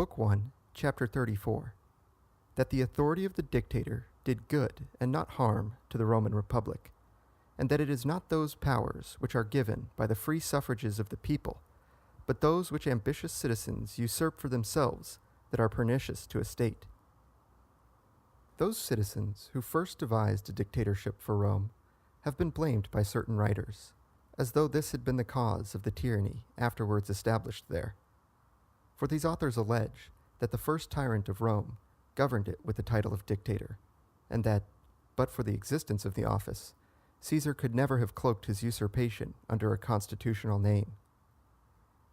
Book 1, Chapter 34, that the authority of the dictator did good and not harm to the Roman Republic, and that it is not those powers which are given by the free suffrages of the people, but those which ambitious citizens usurp for themselves that are pernicious to a state. Those citizens who first devised a dictatorship for Rome have been blamed by certain writers, as though this had been the cause of the tyranny afterwards established there. For these authors allege that the first tyrant of Rome governed it with the title of dictator, and that, but for the existence of the office, Caesar could never have cloaked his usurpation under a constitutional name.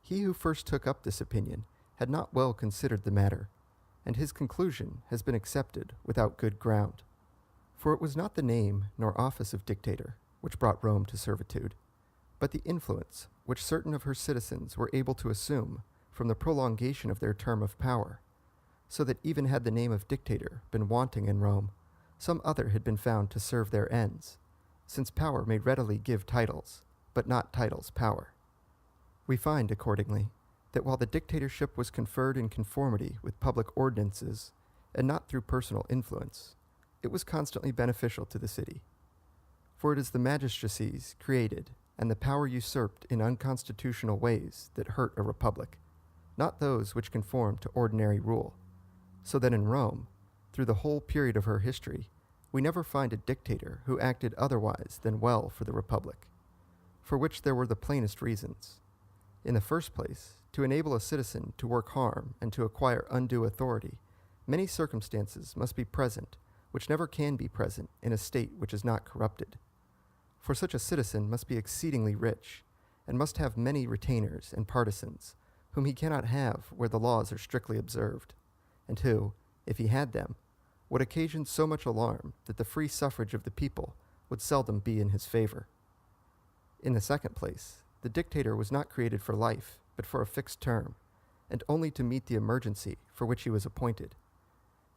He who first took up this opinion had not well considered the matter, and his conclusion has been accepted without good ground. For it was not the name nor office of dictator which brought Rome to servitude, but the influence which certain of her citizens were able to assume from the prolongation of their term of power, so that even had the name of dictator been wanting in Rome, some other had been found to serve their ends, since power may readily give titles, but not titles power. We find, accordingly, that while the dictatorship was conferred in conformity with public ordinances, and not through personal influence, it was constantly beneficial to the city. For it is the magistracies created and the power usurped in unconstitutional ways that hurt a republic, not those which conform to ordinary rule, so that in Rome, through the whole period of her history, we never find a dictator who acted otherwise than well for the republic, for which there were the plainest reasons. In the first place, to enable a citizen to work harm and to acquire undue authority, many circumstances must be present which never can be present in a state which is not corrupted. For such a citizen must be exceedingly rich, and must have many retainers and partisans, whom he cannot have where the laws are strictly observed, and who, if he had them, would occasion so much alarm that the free suffrage of the people would seldom be in his favor. In the second place, the dictator was not created for life, but for a fixed term, and only to meet the emergency for which he was appointed.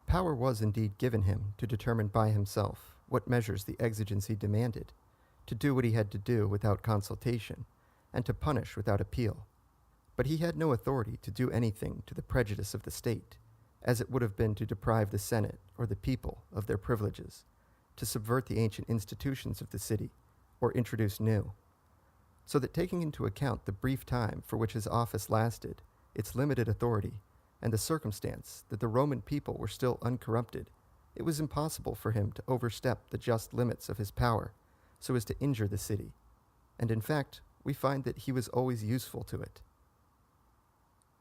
Power was indeed given him to determine by himself what measures the exigency demanded, to do what he had to do without consultation, and to punish without appeal. But he had no authority to do anything to the prejudice of the state, as it would have been to deprive the Senate or the people of their privileges, to subvert the ancient institutions of the city, or introduce new. So that taking into account the brief time for which his office lasted, its limited authority, and the circumstance that the Roman people were still uncorrupted, it was impossible for him to overstep the just limits of his power so as to injure the city, and in fact, we find that he was always useful to it.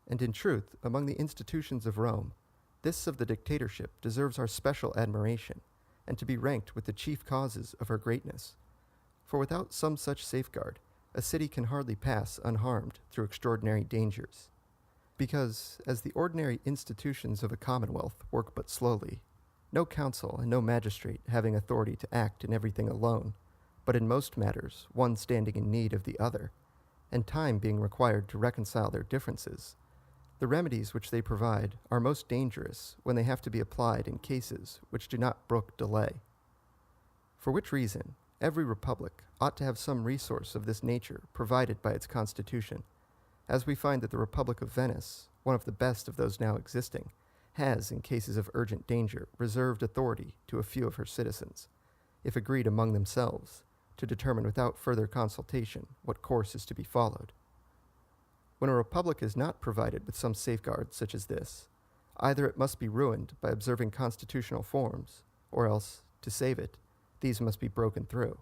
And in truth, among the institutions of Rome, this of the dictatorship deserves our special admiration, and to be ranked with the chief causes of her greatness. For without some such safeguard, a city can hardly pass unharmed through extraordinary dangers. Because, as the ordinary institutions of a commonwealth work but slowly, no council and no magistrate having authority to act in everything alone, but in most matters one standing in need of the other, and time being required to reconcile their differences, the remedies which they provide are most dangerous when they have to be applied in cases which do not brook delay. For which reason, every republic ought to have some resource of this nature provided by its constitution, as we find that the Republic of Venice, one of the best of those now existing, has, in cases of urgent danger, reserved authority to a few of her citizens, if agreed among themselves, to determine without further consultation what course is to be followed. When a republic is not provided with some safeguard such as this, either it must be ruined by observing constitutional forms, or else, to save it, these must be broken through.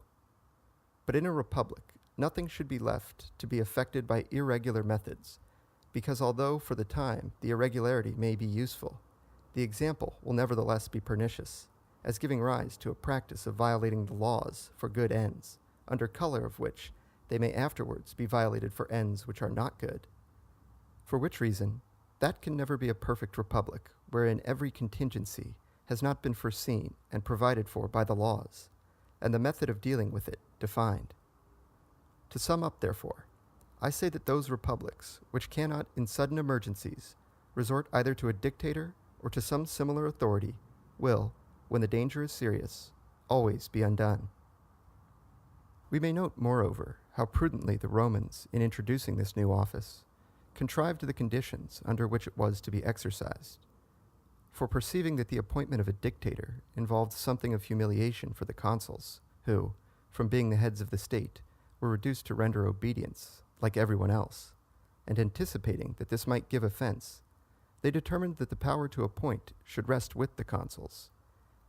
But in a republic, nothing should be left to be affected by irregular methods, because although for the time the irregularity may be useful, the example will nevertheless be pernicious, as giving rise to a practice of violating the laws for good ends, under color of which they may afterwards be violated for ends which are not good. For which reason, that can never be a perfect republic wherein every contingency has not been foreseen and provided for by the laws, and the method of dealing with it defined. To sum up, therefore, I say that those republics which cannot, in sudden emergencies, resort either to a dictator or to some similar authority will, when the danger is serious, always be undone. We may note, moreover, how prudently the Romans, in introducing this new office, contrived the conditions under which it was to be exercised. For perceiving that the appointment of a dictator involved something of humiliation for the consuls, who, from being the heads of the state, were reduced to render obedience, like everyone else, and anticipating that this might give offense, they determined that the power to appoint should rest with the consuls,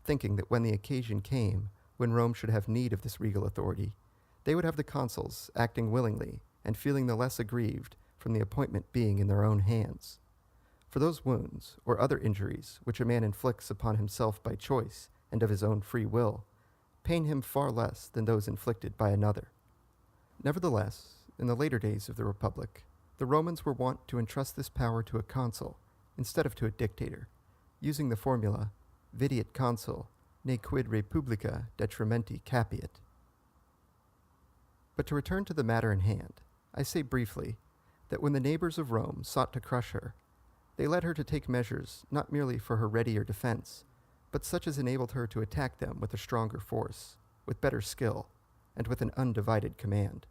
thinking that when the occasion came, when Rome should have need of this regal authority, they would have the consuls acting willingly and feeling the less aggrieved from the appointment being in their own hands. For those wounds or other injuries which a man inflicts upon himself by choice and of his own free will pain him far less than those inflicted by another. Nevertheless, in the later days of the Republic, the Romans were wont to entrust this power to a consul instead of to a dictator, using the formula videat consul, ne quid republica detrimenti capiat. But to return to the matter in hand, I say briefly that when the neighbors of Rome sought to crush her, they led her to take measures not merely for her readier defense, but such as enabled her to attack them with a stronger force, with better skill, and with an undivided command.